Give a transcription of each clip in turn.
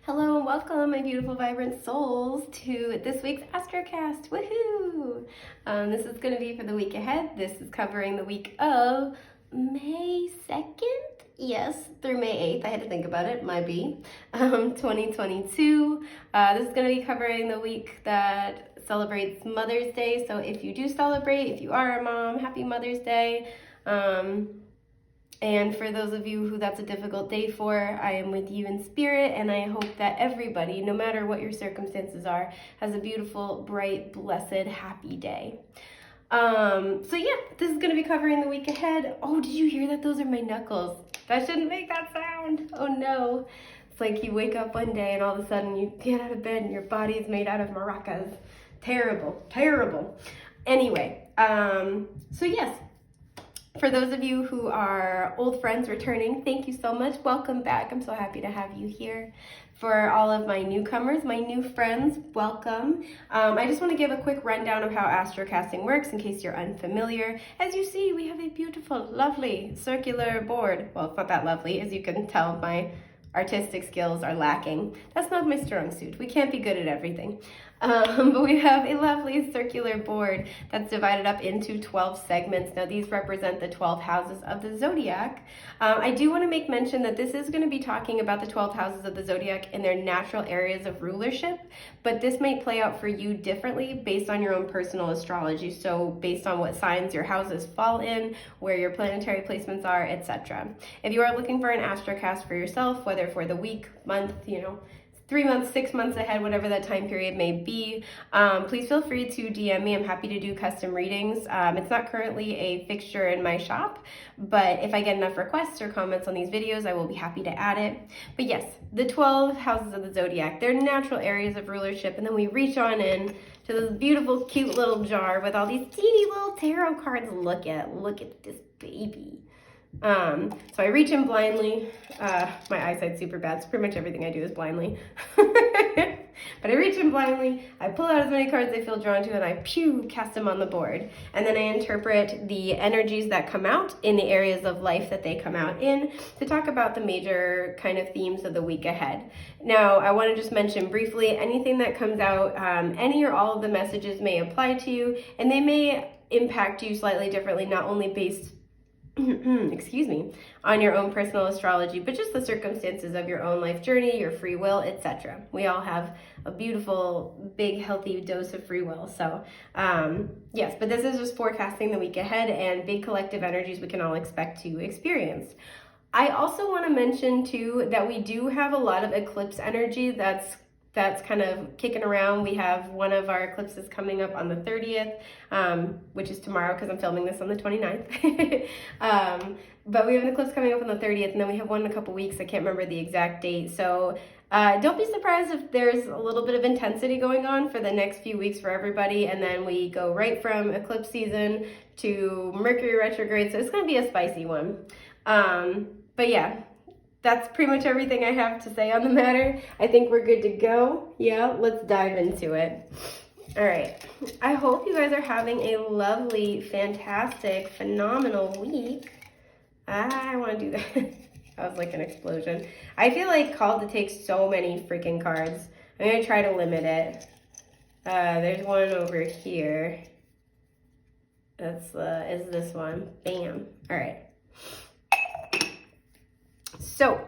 Hello and welcome, my beautiful, vibrant souls, to this week's Astrocast. Woohoo! This is going to be for the week ahead. This is covering the week of May 2nd? Yes, through May 8th. I had to think about it. Might be. 2022. This is going to be covering the week that celebrates Mother's Day. So if you do celebrate, if you are a mom, happy Mother's Day. And for those of you who that's a difficult day for, I am with you in spirit, and I hope that everybody, no matter what your circumstances are, has a beautiful, bright, blessed, happy day. So yeah, this is going to be covering the week ahead. Oh, did you hear that? Those are my knuckles. That shouldn't make that sound. Oh no. It's like you wake up one day and all of a sudden you get out of bed and your body is made out of maracas. Terrible, terrible. Anyway, so yes. For those of you who are old friends returning, thank you so much. Welcome back. I'm so happy to have you here. For all of my newcomers, my new friends, welcome. I just want to give a quick rundown of how astrocasting works in case you're unfamiliar. As you see, we have a beautiful, lovely circular board. Well, it's not that lovely. As you can tell, my artistic skills are lacking. That's not my strong suit. We can't be good at everything. But we have a lovely circular board that's divided up into 12 segments. Now these represent the 12 houses of the zodiac. I do want to make mention that this is going to be talking about the 12 houses of the zodiac in their natural areas of rulership, but this might play out for you differently based on your own personal astrology. So based on what signs your houses fall in, where your planetary placements are, etc. If you are looking for an astrocast for yourself, whether for the week, month, 3 months, 6 months ahead, whatever that time period may be, please feel free to DM me. I'm happy to do custom readings. It's not currently a fixture in my shop, but if I get enough requests or comments on these videos, I will be happy to add it. But yes, the 12 houses of the zodiac, they're natural areas of rulership, and then we reach on in to this beautiful, cute little jar with all these teeny little tarot cards. Look at this baby. So I reach in blindly. My eyesight's super bad, so pretty much everything I do is blindly. But I reach in blindly, I pull out as many cards I feel drawn to, and I cast them on the board. And then I interpret the energies that come out in the areas of life that they come out in to talk about the major kind of themes of the week ahead. Now, I want to just mention briefly, anything that comes out, any or all of the messages may apply to you, and they may impact you slightly differently, not only based excuse me, on your own personal astrology, but just the circumstances of your own life journey, your free will, etc. We all have a beautiful, big, healthy dose of free will. So, yes, but this is just forecasting the week ahead and big collective energies we can all expect to experience. I also want to mention, too, that we do have a lot of eclipse energy that's kind of kicking around. We have one of our eclipses coming up on the 30th, which is tomorrow because I'm filming this on the 29th. But we have an eclipse coming up on the 30th, and then we have one in a couple weeks. I can't remember the exact date. So don't be surprised if there's a little bit of intensity going on for the next few weeks for everybody. And then we go right from eclipse season to Mercury retrograde. So it's going to be a spicy one. But yeah. That's pretty much everything I have to say on the matter. I think we're good to go. Yeah, let's dive into it. All right. I hope you guys are having a lovely, fantastic, phenomenal week. I want to do that. That was like an explosion. I feel like called to take so many freaking cards. I'm going to try to limit it. There's one over here. That's is this one. Bam. All right. So,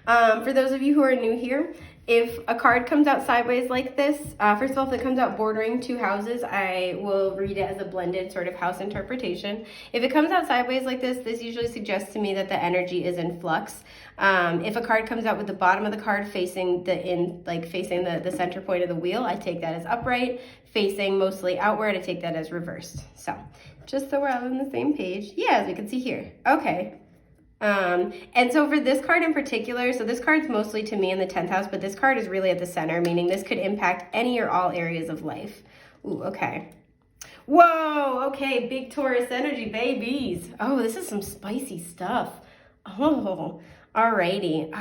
for those of you who are new here, if a card comes out sideways like this, first of all, if it comes out bordering two houses, I will read it as a blended sort of house interpretation. If it comes out sideways like this usually suggests to me that the energy is in flux. If a card comes out with the bottom of the card facing the center point of the wheel, I take that as upright. Facing mostly outward, I take that as reversed. So, just so we're all on the same page. Yeah, as we can see here. Okay. And so for this card in particular, so this card's mostly to me in the 10th house, but this card is really at the center, meaning this could impact any or all areas of life. Ooh, okay. Whoa, okay, big Taurus energy, babies. Oh, this is some spicy stuff. Oh, alrighty.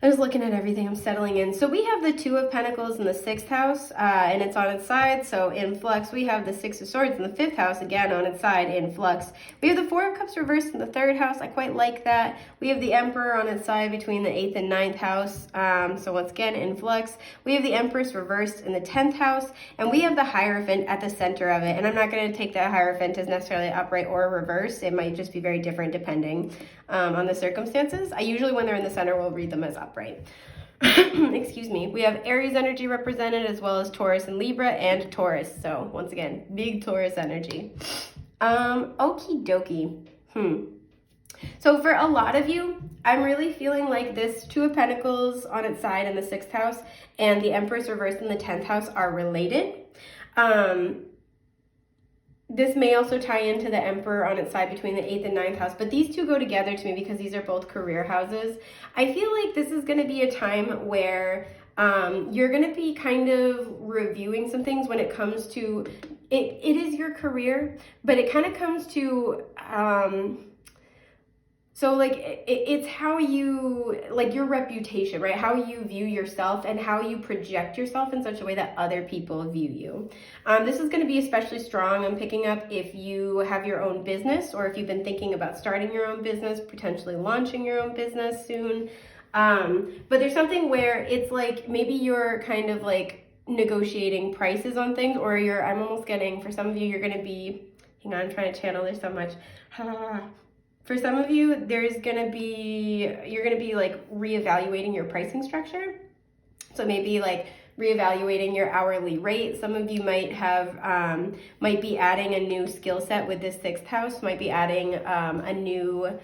I was looking at everything, I'm settling in. So we have the Two of Pentacles in the 6th house, and it's on its side, so in flux. We have the 6 of Swords in the 5th house, again on its side, in flux. We have the 4 of Cups reversed in the 3rd house. I quite like that. We have the Emperor on its side between the 8th and 9th house, so once again, in flux. We have the Empress reversed in the 10th house, and we have the Hierophant at the center of it. And I'm not going to take that Hierophant as necessarily upright or reversed. It might just be very different depending on the circumstances. I usually, when they're in the center, will read them as upright. Excuse me. We have Aries energy represented, as well as Taurus and Libra and Taurus. So once again, big Taurus energy. Okie dokie. So for a lot of you, I'm really feeling like this Two of Pentacles on its side in the 6th house and the Empress reversed in the 10th house are related. This may also tie into the Emperor on its side between the 8th and 9th house, but these two go together to me because these are both career houses. I feel like this is going to be a time where you're going to be kind of reviewing some things when it comes to, it is your career, but it kind of comes to, so like it's how you, like your reputation, right? How you view yourself and how you project yourself in such a way that other people view you. This is going to be especially strong, I'm picking up, if you have your own business or if you've been thinking about starting your own business, potentially launching your own business soon. But there's something where it's like maybe you're kind of like negotiating prices on things, or I'm almost getting, for some of you, you're going to be, hang on, I'm trying to channel, there's so much. For some of you, you're gonna be like reevaluating your pricing structure. So maybe like reevaluating your hourly rate. Some of you might be adding a new skill set with this 6th house, might be adding a new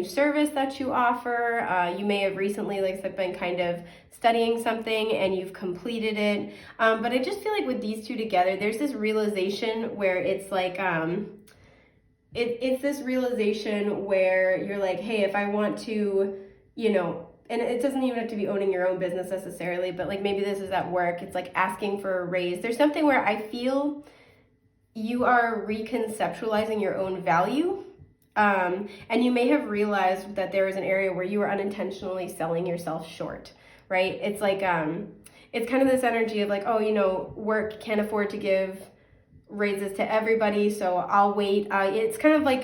service that you offer. You may have recently, like I said, been kind of studying something and you've completed it. But I just feel like with these two together, there's this realization where it's like, it's this realization where you're like, hey, if I want to, and it doesn't even have to be owning your own business necessarily, but like maybe this is at work, it's like asking for a raise. There's something where I feel you are reconceptualizing your own value. And you may have realized that there is an area where you are unintentionally selling yourself short, right? It's like, it's kind of this energy of like, oh, work can't afford to give raises to everybody, so I'll wait. It's kind of like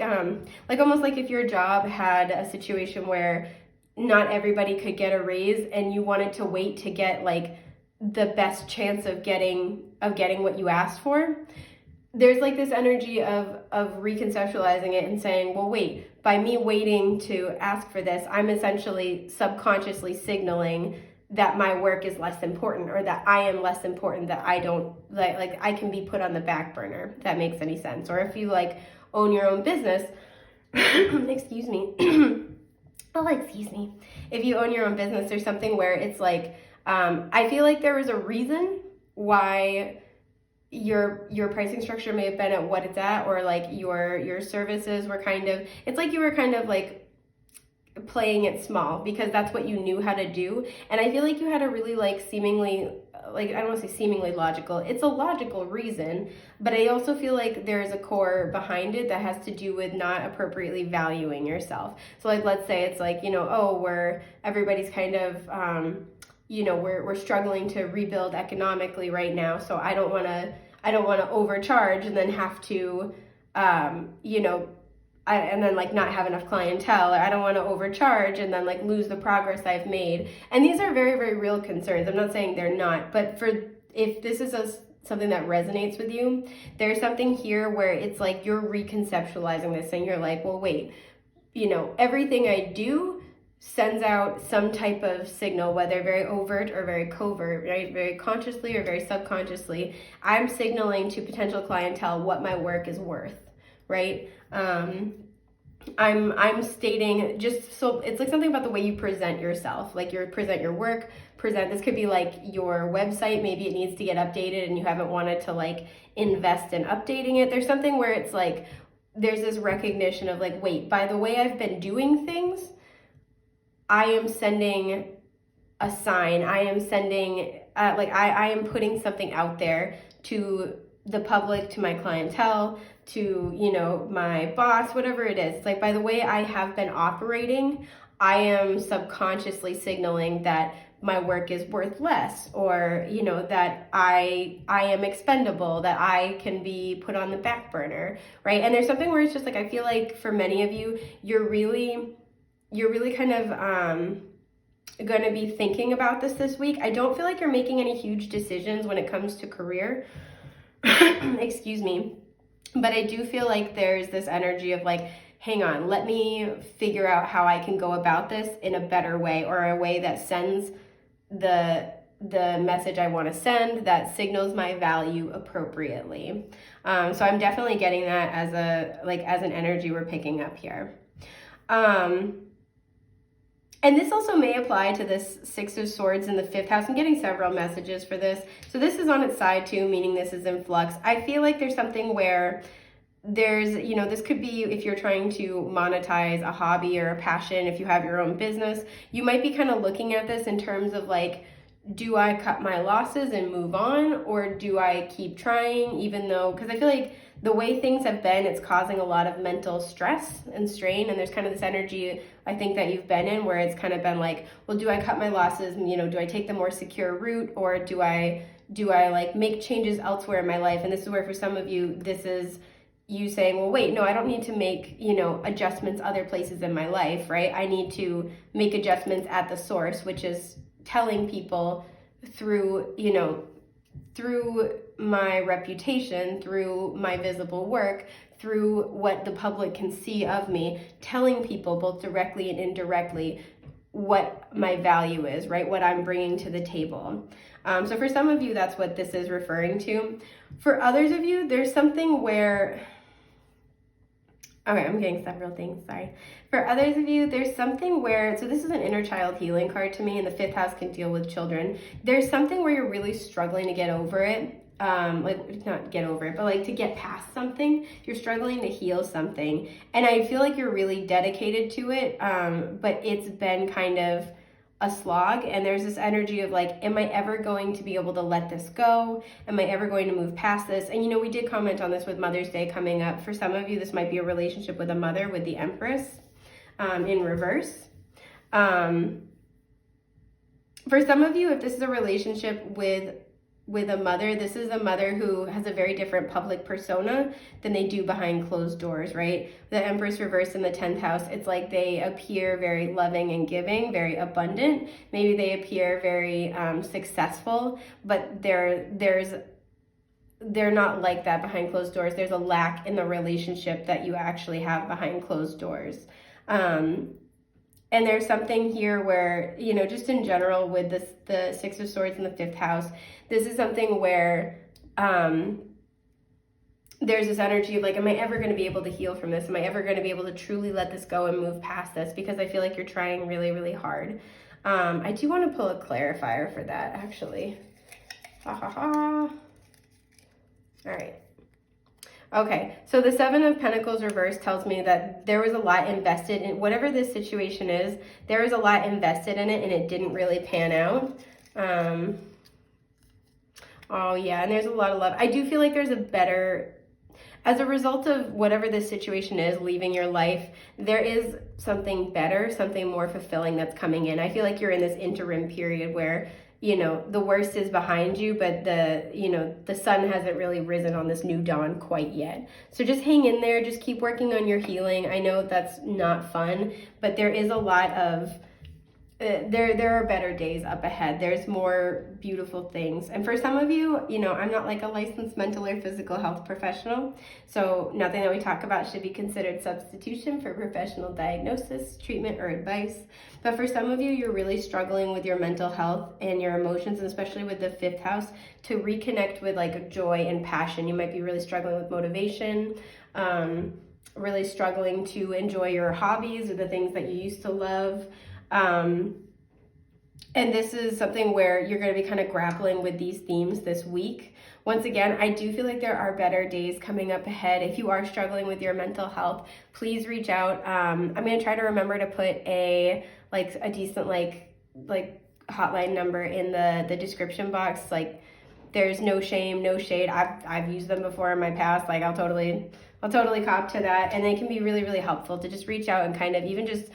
almost like if your job had a situation where not everybody could get a raise and you wanted to wait to get like the best chance of getting what you asked for. There's like this energy of reconceptualizing it and saying, well, wait, by me waiting to ask for this, I'm essentially subconsciously signaling that my work is less important, or that I am less important, that I don't like I can be put on the back burner, if that makes any sense. Or if you like own your own business, excuse me, if you own your own business, there's something where it's like, I feel like there was a reason why your pricing structure may have been at what it's at, or like your services were kind of, it's like you were kind of like playing it small because that's what you knew how to do. And I feel like you had a really like seemingly, like, I don't want to say seemingly logical, it's a logical reason, but I also feel like there's a core behind it that has to do with not appropriately valuing yourself. So like, let's say it's like, everybody's kind of, we're struggling to rebuild economically right now. So I don't want to overcharge and then have to, and then like not have enough clientele, or I don't want to overcharge and then like lose the progress I've made. And these are very, very real concerns. I'm not saying they're not, but if this is something that resonates with you, there's something here where it's like you're reconceptualizing this and you're like, well, wait, everything I do sends out some type of signal, whether very overt or very covert, right? Very consciously or very subconsciously, I'm signaling to potential clientele what my work is worth, right? I'm stating, just so it's like something about the way you present yourself, like you present your work, this could be like your website, maybe it needs to get updated and you haven't wanted to like invest in updating it. There's something where it's like, there's this recognition of like, wait, by the way I've been doing things, I am sending a sign, I am sending, I am putting something out there to the public, to my clientele, to, my boss, whatever it is. It's like, by the way I have been operating, I am subconsciously signaling that my work is worth less, or that I am expendable, that I can be put on the back burner, right? And there's something where it's just like, I feel like for many of you, you're really kind of going to be thinking about this week. I don't feel like you're making any huge decisions when it comes to career. Excuse me. But I do feel like there's this energy of like, hang on, let me figure out how I can go about this in a better way, or a way that sends the message I want to send, that signals my value appropriately. So I'm definitely getting that as an energy we're picking up here. And this also may apply to this Six of Swords in the 5th house. I'm getting several messages for this. So this is on its side too, meaning this is in flux. I feel like there's something where there's, this could be if you're trying to monetize a hobby or a passion, if you have your own business, you might be kind of looking at this in terms of like, do I cut my losses and move on, or do I keep trying, even though, because I feel like the way things have been, it's causing a lot of mental stress and strain, and there's kind of this energy, I think, that you've been in where it's kind of been like, well, do I cut my losses and, do I take the more secure route, or do I like make changes elsewhere in my life? And this is where for some of you, this is you saying, well, wait, no, I don't need to make, adjustments other places in my life, right? I need to make adjustments at the source, which is telling people through my reputation, through my visible work, through what the public can see of me, telling people both directly and indirectly what my value is, right? What I'm bringing to the table. So for some of you, that's what this is referring to. For others of you, there's something where, okay, I'm getting several things, sorry. For others of you, there's something where, so this is an inner child healing card to me, and the 5th house can deal with children. There's something where you're really struggling to get over it. Not get over it, but like to get past something. You're struggling to heal something. And I feel like you're really dedicated to it, but it's been kind of a slog, and there's this energy of like, am I ever going to be able to let this go? Am I ever going to move past this? And we did comment on this with Mother's Day coming up. For some of you, this might be a relationship with a mother, with the Empress in reverse. For some of you, if this is a relationship with a mother, this is a mother who has a very different public persona than they do behind closed doors, right? The Empress reversed in the 10th house, it's like they appear very loving and giving, very abundant. Maybe they appear very successful, but they're not like that behind closed doors. There's a lack in the relationship that you actually have behind closed doors. And there's something here where, just in general with the 6 of Swords in the 5th house, this is something where there's this energy of like, am I ever going to be able to heal from this? Am I ever going to be able to truly let this go and move past this? Because I feel like you're trying really, really hard. I do want to pull a clarifier for that, actually. All right. Okay, so the 7 of Pentacles reverse tells me that there was a lot invested in whatever this situation is. There was a lot invested in it, and it didn't really pan out. Oh yeah, and there's a lot of love. I do feel like there's a better, as a result of whatever this situation is, leaving your life, there is something better, something more fulfilling that's coming in. I feel like you're in this interim period where the worst is behind you, but the sun hasn't really risen on this new dawn quite yet. So just hang in there, just keep working on your healing. I know that's not fun, but there is a lot of, there are better days up ahead. There's more beautiful things. And for some of you, I'm not like a licensed mental or physical health professional, so nothing that we talk about should be considered substitution for professional diagnosis, treatment, or advice. But for some of you, you're really struggling with your mental health and your emotions, and especially with the 5th house, to reconnect with like joy and passion. You might be really struggling with motivation, really struggling to enjoy your hobbies or the things that you used to love. And this is something where you're going to be kind of grappling with these themes this week. Once again, I do feel like there are better days coming up ahead. If you are struggling with your mental health, please reach out. I'm going to try to remember to put a decent hotline number in the description box. Like, there's no shame, no shade. I've used them before in my past. Like, I'll totally cop to that. And they can be really, really helpful to just reach out and kind of even just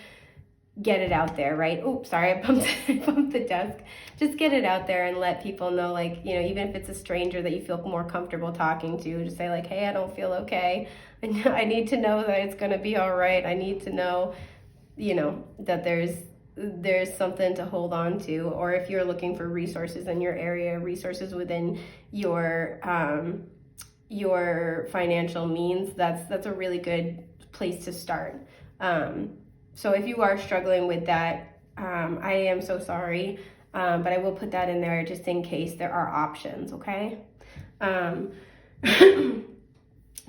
get it out there, right? Oh, sorry, I bumped the desk. Just get it out there and let people know, like, you know, even if it's a stranger that you feel more comfortable talking to, just say like, hey, I don't feel okay. And I need to know that it's going to be all right. I need to know, you know, that there's something to hold on to. Or if you're looking for resources in your area, resources within your financial means, that's a really good place to start. So if you are struggling with that, I am so sorry, but I will put that in there just in case there are options, okay?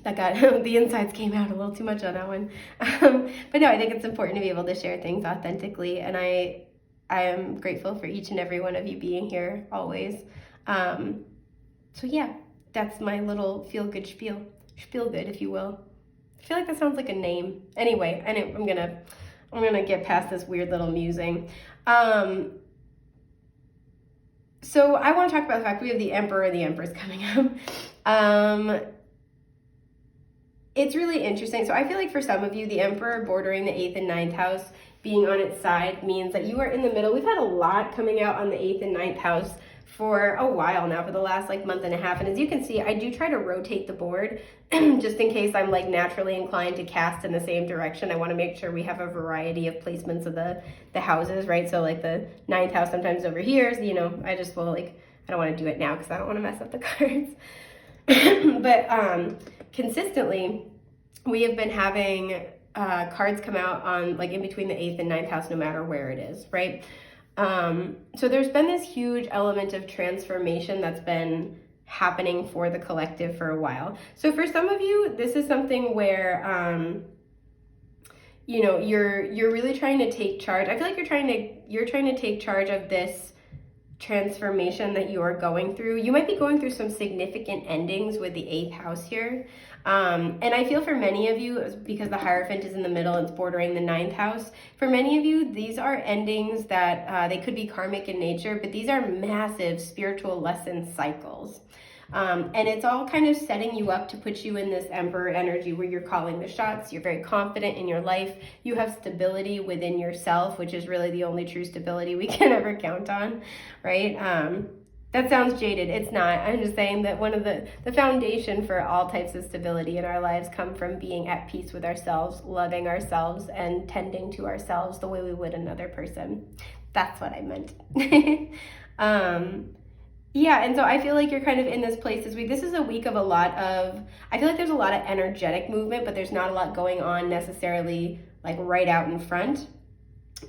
That got, the insides came out a little too much on that one. But no, I think it's important to be able to share things authentically, and I am grateful for each and every one of you being here always. So yeah, that's my little feel-good spiel good, if you will. I feel like that sounds like a name. Anyway, I'm gonna get past this weird little musing. So I want to talk about the fact we have the Emperor and the Empress coming up. It's really interesting. So I feel like for some of you, the Emperor bordering the 8th and 9th house being on its side means that you are in the middle. We've had a lot coming out on the 8th and 9th house for a while now, for the last like month and a half. And as you can see, I do try to rotate the board just in case I'm like naturally inclined to cast in the same direction. I want to make sure we have a variety of placements of the houses, right? So like the 9th house sometimes over here, you know, I just will like, I don't want to do it now because I don't want to mess up the cards. But consistently, we have been having cards come out on like in between the 8th and 9th house, no matter where it is, right? So there's been this huge element of transformation that's been happening for the collective for a while. So for some of you, this is something where, you know, you're really trying to take charge. I feel like you're trying to take charge of this transformation that you are going through. You might be going through some significant endings with the 8th house here. And I feel for many of you, because the Hierophant is in the middle and it's bordering the 9th house, for many of you, these are endings that they could be karmic in nature, but these are massive spiritual lesson cycles. And it's all kind of setting you up to put you in this Emperor energy where you're calling the shots, you're very confident in your life, you have stability within yourself, which is really the only true stability we can ever count on, right? That sounds jaded. It's not. I'm just saying that one of the foundation for all types of stability in our lives come from being at peace with ourselves, loving ourselves, and tending to ourselves the way we would another person. That's what I meant. Yeah, and so I feel like you're kind of in this place this week. This is a week of I feel like there's a lot of energetic movement, but there's not a lot going on necessarily like right out in front.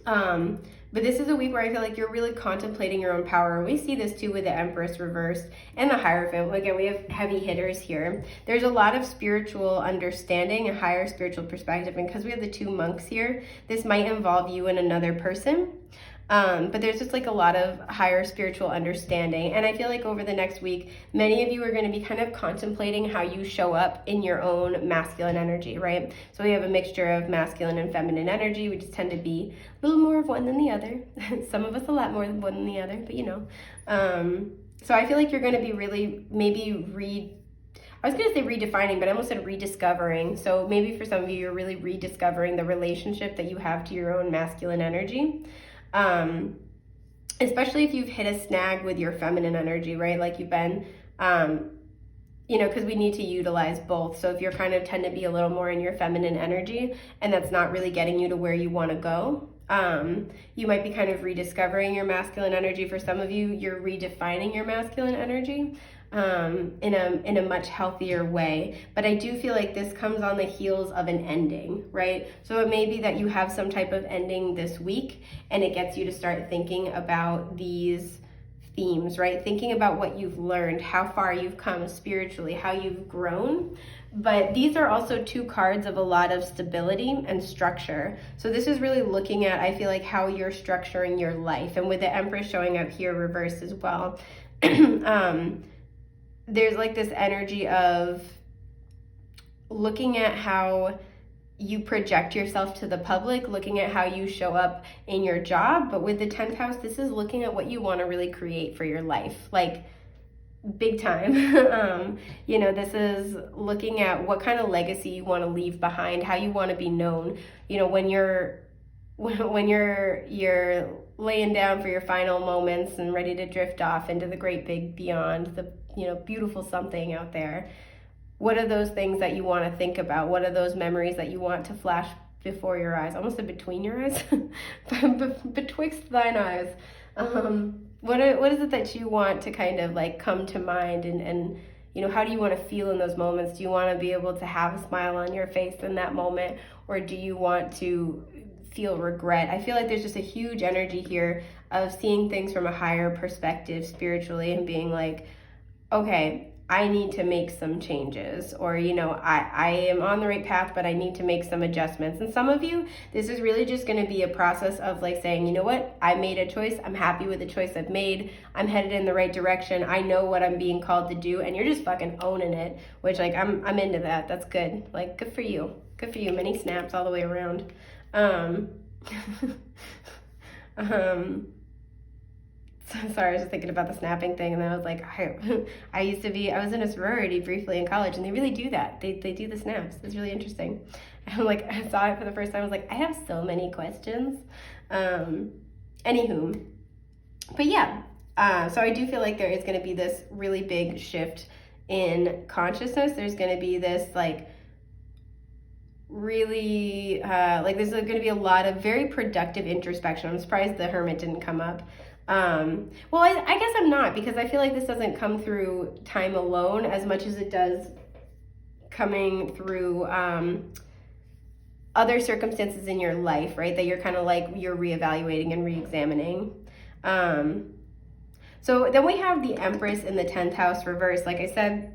But this is a week where I feel like you're really contemplating your own power. And we see this too with the Empress reversed and the Hierophant. Again, we have heavy hitters here. There's a lot of spiritual understanding, a higher spiritual perspective. And because we have the 2 monks here, this might involve you and another person. But there's just like a lot of higher spiritual understanding. And I feel like over the next week, many of you are going to be kind of contemplating how you show up in your own masculine energy, right? So we have a mixture of masculine and feminine energy. We just tend to be a little more of one than the other. Some of us a lot more than one than the other, but you know. So I feel like you're going to be really I was going to say redefining, but I almost said rediscovering. So maybe for some of you, you're really rediscovering the relationship that you have to your own masculine energy. Especially if you've hit a snag with your feminine energy, right? Like you've been, you know, because we need to utilize both. So if you're kind of tend to be a little more in your feminine energy and that's not really getting you to where you want to go, you might be kind of rediscovering your masculine energy. For some of you, you're redefining your masculine energy in a much healthier way. But I do feel like this comes on the heels of an ending, right? So it may be that you have some type of ending this week and it gets you to start thinking about these themes, right? Thinking about what you've learned, how far you've come spiritually, how you've grown. But these are also 2 cards of a lot of stability and structure. So this is really looking at, I feel like, how you're structuring your life. And with the Empress showing up here reversed as well, there's like this energy of looking at how you project yourself to the public, looking at how you show up in your job. But with the 10th house, this is looking at what you want to really create for your life, like big time. You know, this is looking at what kind of legacy you want to leave behind, how you want to be known. You know, when you're when you're laying down for your final moments and ready to drift off into the great big beyond, the beautiful something out there, what are those things that you want to think about? What are those memories that you want to flash before your eyes? Almost said between your eyes, betwixt thine eyes. What is it that you want to kind of like come to mind, and how do you want to feel in those moments? Do you want to be able to have a smile on your face in that moment, or do you want to feel regret? I feel like there's just a huge energy here of seeing things from a higher perspective spiritually and being like, okay, I need to make some changes, or I am on the right path, but I need to make some adjustments. And some of you, this is really just going to be a process of like saying, you know what, I made a choice, I'm happy with the choice I've made, I'm headed in the right direction, I know what I'm being called to do, and you're just fucking owning it, which like I'm into that. That's good. Like, good for you, many snaps all the way around. Sorry, I was just thinking about the snapping thing, and then I was like, I was in a sorority briefly in college, and they really do that. They do the snaps. It's really interesting. And like, I saw it for the first time, I was like, I have so many questions. Anywho, but yeah, so I do feel like there is going to be this really big shift in consciousness. There's going to be this like really like there's going to be a lot of very productive introspection. I'm surprised the Hermit didn't come up. Well, I guess I'm not, because I feel like this doesn't come through time alone as much as it does coming through other circumstances in your life, right? That you're kind of like, you're reevaluating and re-examining. So then we have the Empress in the 10th house reverse. Like I said,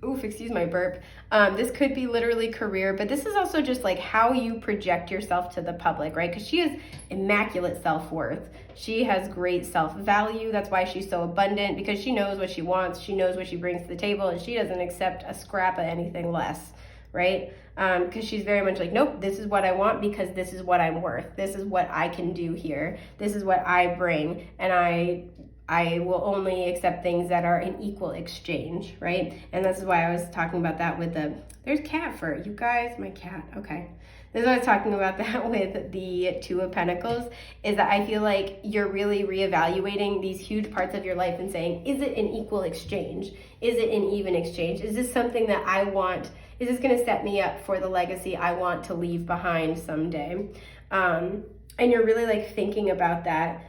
oof, excuse my burp. This could be literally career, but this is also just like how you project yourself to the public, right? Because she has immaculate self-worth. She has great self-value. That's why she's so abundant, because she knows what she wants. She knows what she brings to the table, and she doesn't accept a scrap of anything less, right? Because she's very much like, nope, this is what I want because this is what I'm worth. This is what I can do here. This is what I bring, and I will only accept things that are in equal exchange, right? And this is why I was talking about that with there's cat fur, you guys, my cat, okay. This is why I was talking about that with the Two of Pentacles, is that I feel like you're really reevaluating these huge parts of your life and saying, is it an equal exchange? Is it an even exchange? Is this something that I want? Is this gonna set me up for the legacy I want to leave behind someday? And you're really like thinking about that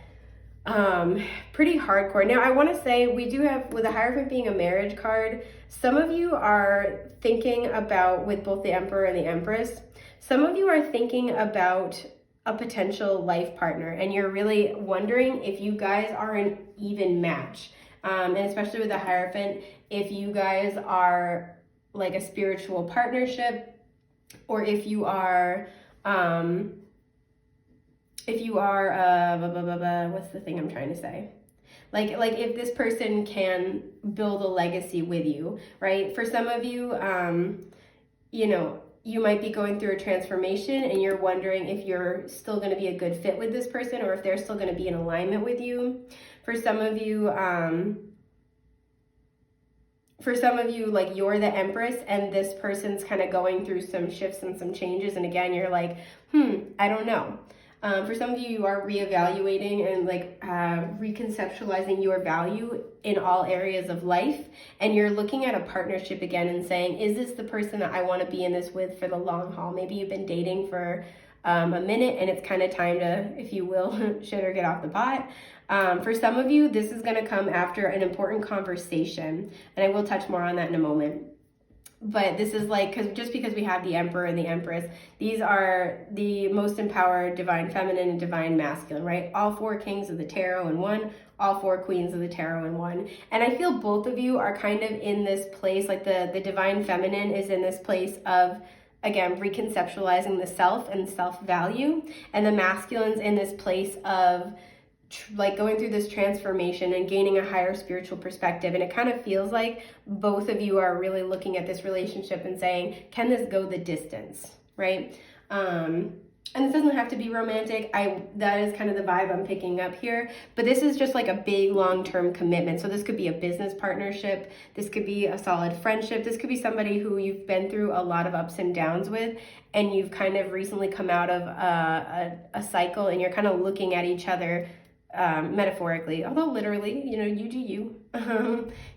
pretty hardcore. Now, I want to say we do have, with the Hierophant being a marriage card, some of you are thinking about, with both the Emperor and the Empress, some of you are thinking about a potential life partner, and you're really wondering if you guys are an even match. And especially with the Hierophant, if you guys are like a spiritual partnership, or if you are what's the thing I'm trying to say? Like if this person can build a legacy with you, right? For some of you, you might be going through a transformation and you're wondering if you're still going to be a good fit with this person, or if they're still going to be in alignment with you. For some of you, like you're the Empress and this person's kind of going through some shifts and some changes. And again, you're like, I don't know. For some of you, you are reevaluating and like reconceptualizing your value in all areas of life. And you're looking at a partnership again and saying, is this the person that I want to be in this with for the long haul? Maybe you've been dating for a minute and it's kind of time to, if you will, shit or get off the pot. For some of you, this is going to come after an important conversation. And I will touch more on that in a moment. But this is like, because we have the Emperor and the Empress, these are the most empowered divine feminine and divine masculine, right? All four kings of the tarot in one, all four queens of the tarot in one. And I feel both of you are kind of in this place, like the divine feminine is in this place of, again, reconceptualizing the self and self-value, and the masculine's in this place of like going through this transformation and gaining a higher spiritual perspective. And it kind of feels like both of you are really looking at this relationship and saying, can this go the distance, right? And this doesn't have to be romantic. That is kind of the vibe I'm picking up here. But this is just like a big long-term commitment. So this could be a business partnership. This could be a solid friendship. This could be somebody who you've been through a lot of ups and downs with, and you've kind of recently come out of a cycle, and you're kind of looking at each other metaphorically, although literally, you do you.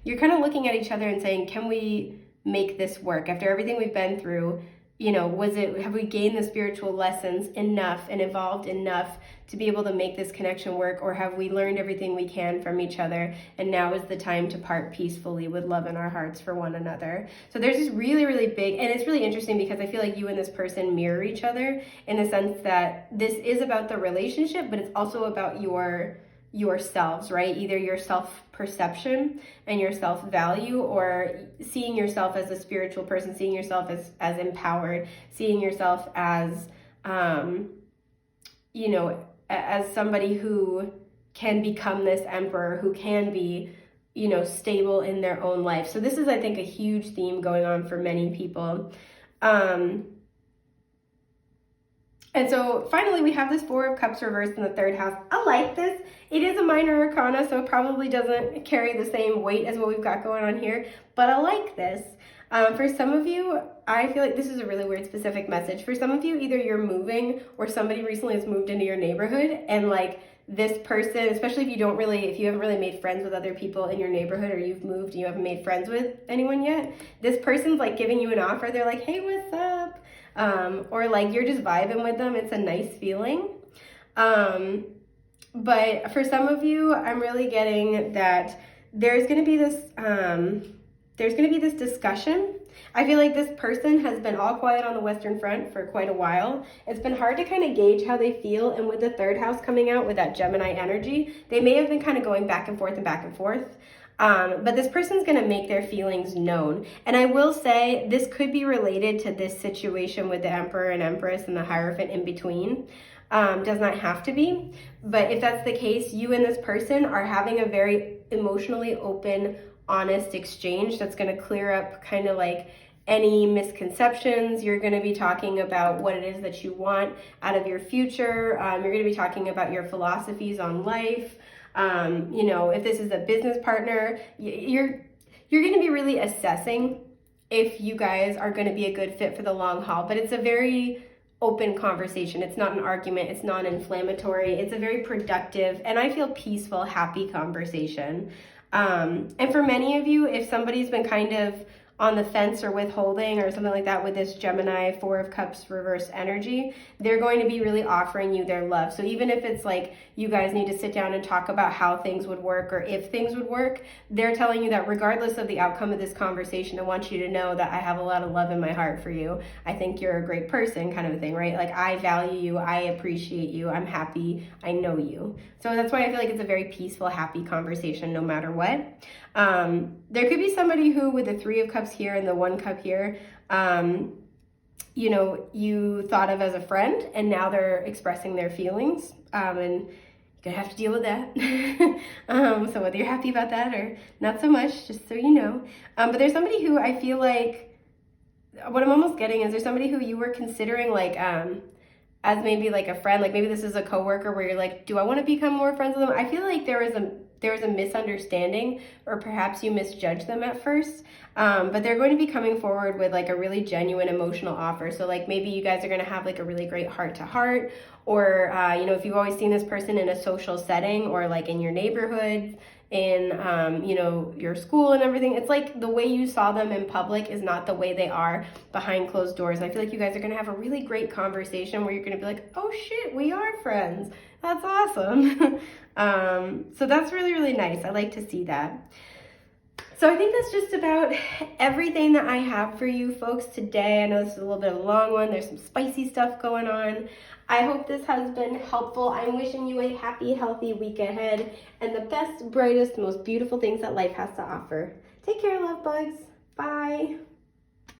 You're kind of looking at each other and saying, can we make this work after everything we've been through? Have we gained the spiritual lessons enough and evolved enough to be able to make this connection work, or have we learned everything we can from each other, and now is the time to part peacefully with love in our hearts for one another? So there's this really, really big, and it's really interesting because I feel like you and this person mirror each other in the sense that this is about the relationship, but it's also about yourselves, right? Either your self-perception and your self-value, or seeing yourself as a spiritual person, seeing yourself as empowered, seeing yourself as, as somebody who can become this emperor, who can be, stable in their own life. So this is, I think, a huge theme going on for many people. And so finally, we have this Four of Cups reversed in the third house. I like this. It is a minor arcana, so it probably doesn't carry the same weight as what we've got going on here, but I like this. For some of you, I feel like this is a really weird specific message. For some of you, either you're moving or somebody recently has moved into your neighborhood, and like this person, especially if you haven't really made friends with other people in your neighborhood, or you've moved and you haven't made friends with anyone yet, this person's like giving you an offer. They're like, hey, what's up? Or like you're just vibing with them. It's a nice feeling. But for some of you, I'm really getting that there's going to be this discussion. I feel like this person has been all quiet on the Western Front for quite a while. It's been hard to kind of gauge how they feel. And with the third house coming out with that Gemini energy, they may have been kind of going back and forth and back and forth. But this person's going to make their feelings known. And I will say this could be related to this situation with the Emperor and Empress and the Hierophant in between. Does not have to be. But if that's the case, you and this person are having a very emotionally open, honest exchange that's going to clear up kind of like any misconceptions. You're going to be talking about what it is that you want out of your future. You're going to be talking about your philosophies on life. If this is a business partner, you're going to be really assessing if you guys are going to be a good fit for the long haul. But it's a very open conversation. It's not an argument. It's non-inflammatory. It's a very productive and I feel peaceful, happy conversation. And for many of you, if somebody's been kind of on the fence or withholding or something like that with this Gemini Four of Cups reverse energy, they're going to be really offering you their love. So even if it's like you guys need to sit down and talk about how things would work or if things would work, they're telling you that regardless of the outcome of this conversation, I want you to know that I have a lot of love in my heart for you. I think you're a great person, kind of a thing, right? Like I value you, I appreciate you, I'm happy, I know you. So that's why I feel like it's a very peaceful, happy conversation no matter what. There could be somebody who, with the Three of Cups here and the One Cup here, you thought of as a friend, and now they're expressing their feelings, and you're gonna have to deal with that. So whether you're happy about that or not so much, just so you know. But there's somebody who I feel like, what I'm almost getting is there's somebody who you were considering like, as maybe like a friend, like maybe this is a coworker where you're like, do I want to become more friends with them? I feel like there was a misunderstanding, or perhaps you misjudged them at first, but they're going to be coming forward with like a really genuine emotional offer. So like maybe you guys are going to have like a really great heart to heart, or if you've always seen this person in a social setting or like in your neighborhood, in your school and everything, it's like the way you saw them in public is not the way they are behind closed doors. And I feel like you guys are going to have a really great conversation where you're going to be like, oh shit, we are friends. That's awesome. So that's really, really nice. I like to see that. So I think that's just about everything that I have for you folks today. I know this is a little bit of a long one. There's some spicy stuff going on. I hope this has been helpful. I'm wishing you a happy, healthy week ahead and the best, brightest, most beautiful things that life has to offer. Take care, love bugs. Bye.